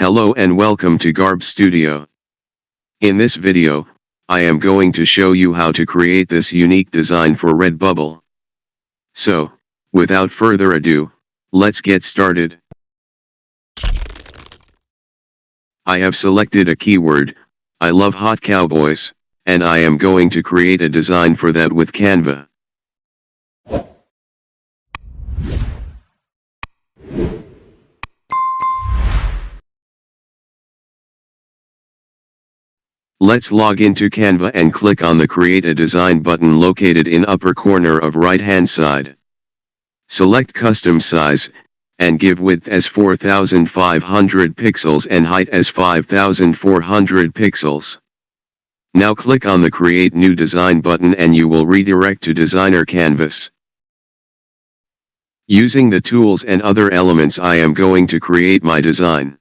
Hello and welcome to Garb Studio. In this video, I am going to show you how to create this unique design for Redbubble. So, without further ado, let's get started. I have selected a keyword, I love hot cowboys, and I am going to create a design for that with Canva. Let's log into Canva and click on the Create a Design button located in upper corner of right hand side. Select Custom Size, and give width as 4500 pixels and height as 5400 pixels. Now click on the Create New Design button and you will redirect to Designer Canvas. Using the tools and other elements I am going to create my design.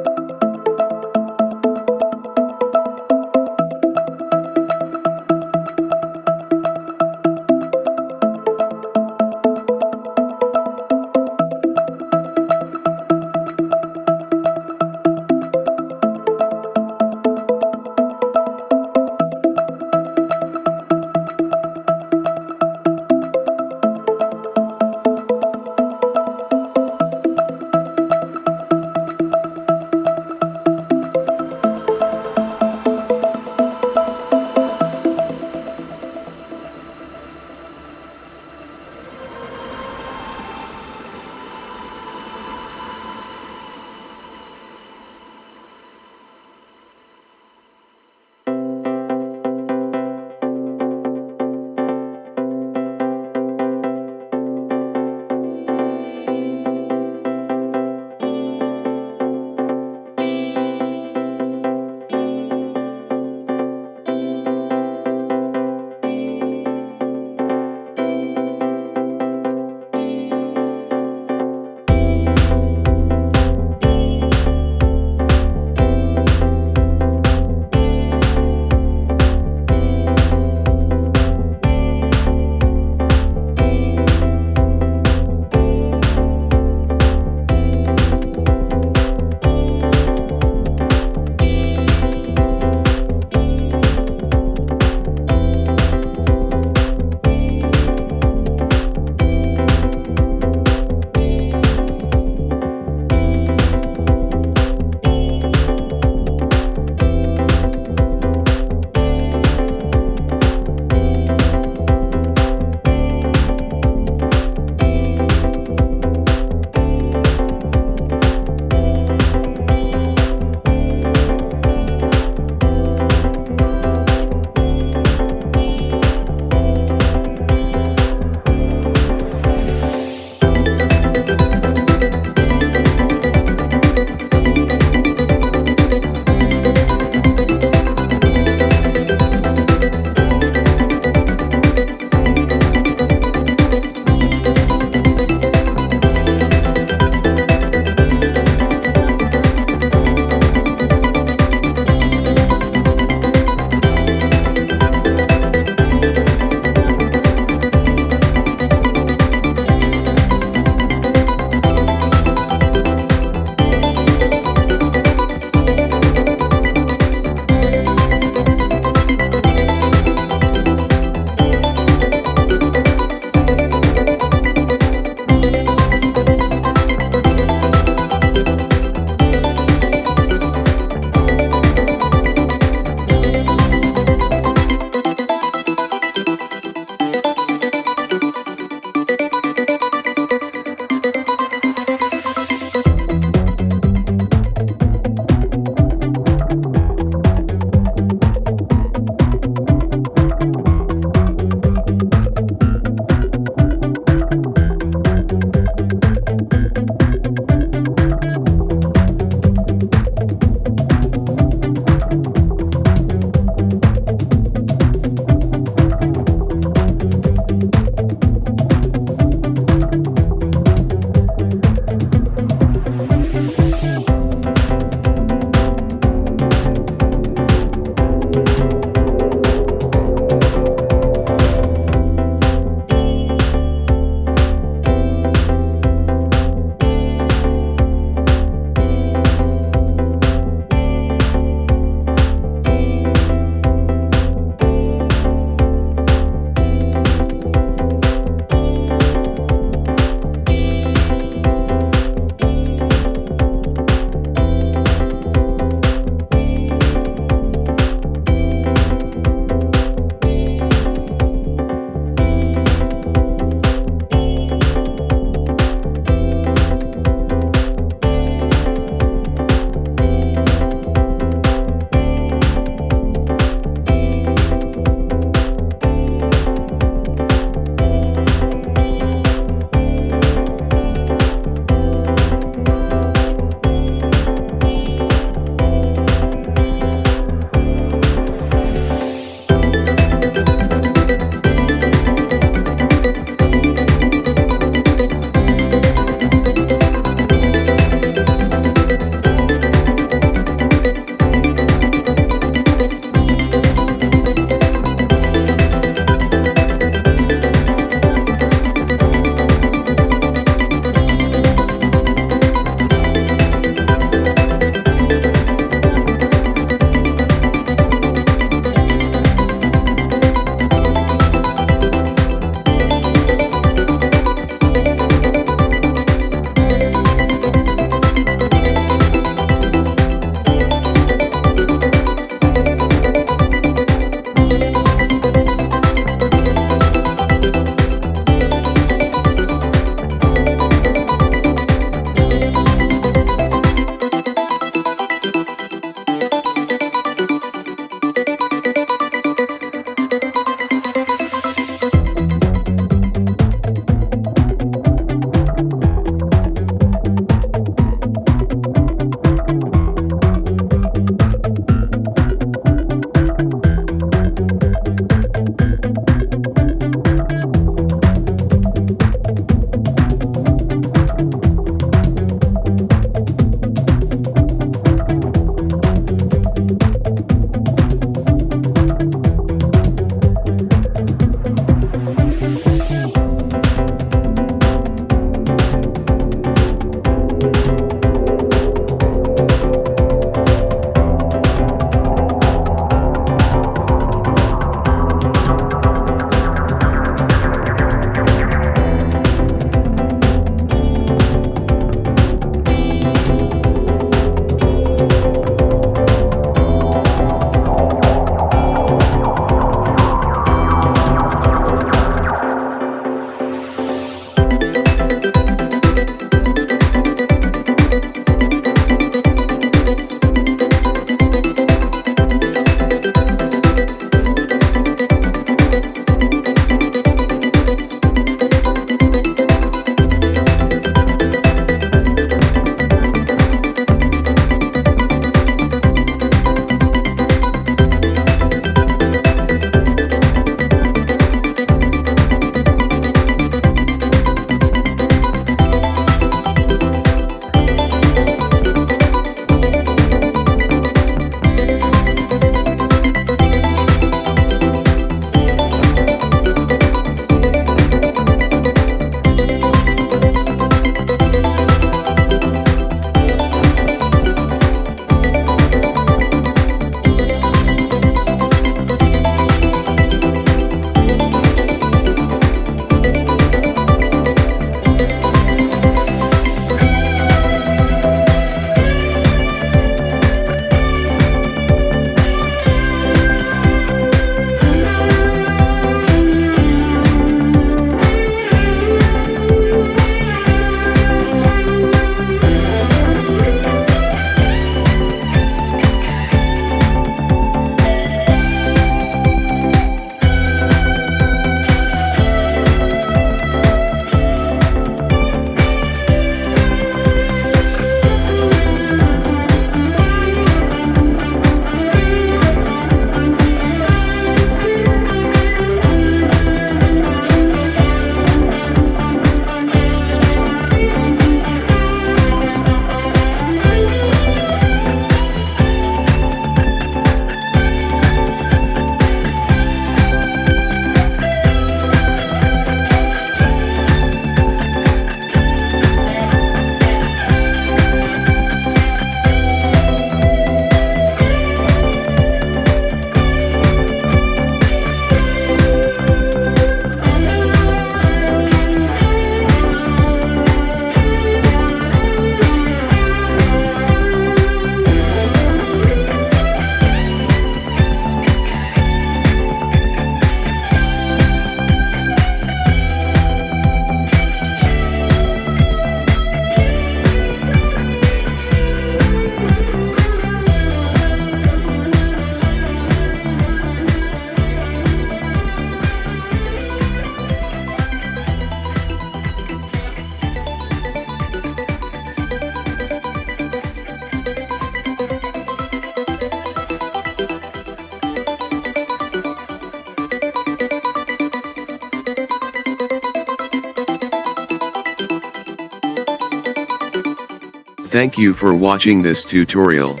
Thank you for watching this tutorial.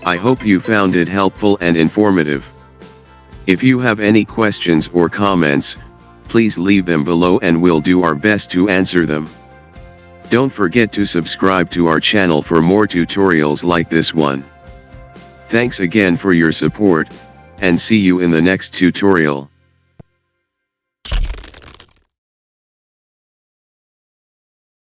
I hope you found it helpful and informative. If you have any questions or comments, please leave them below and we'll do our best to answer them. Don't forget to subscribe to our channel for more tutorials like this one. Thanks again for your support, and see you in the next tutorial.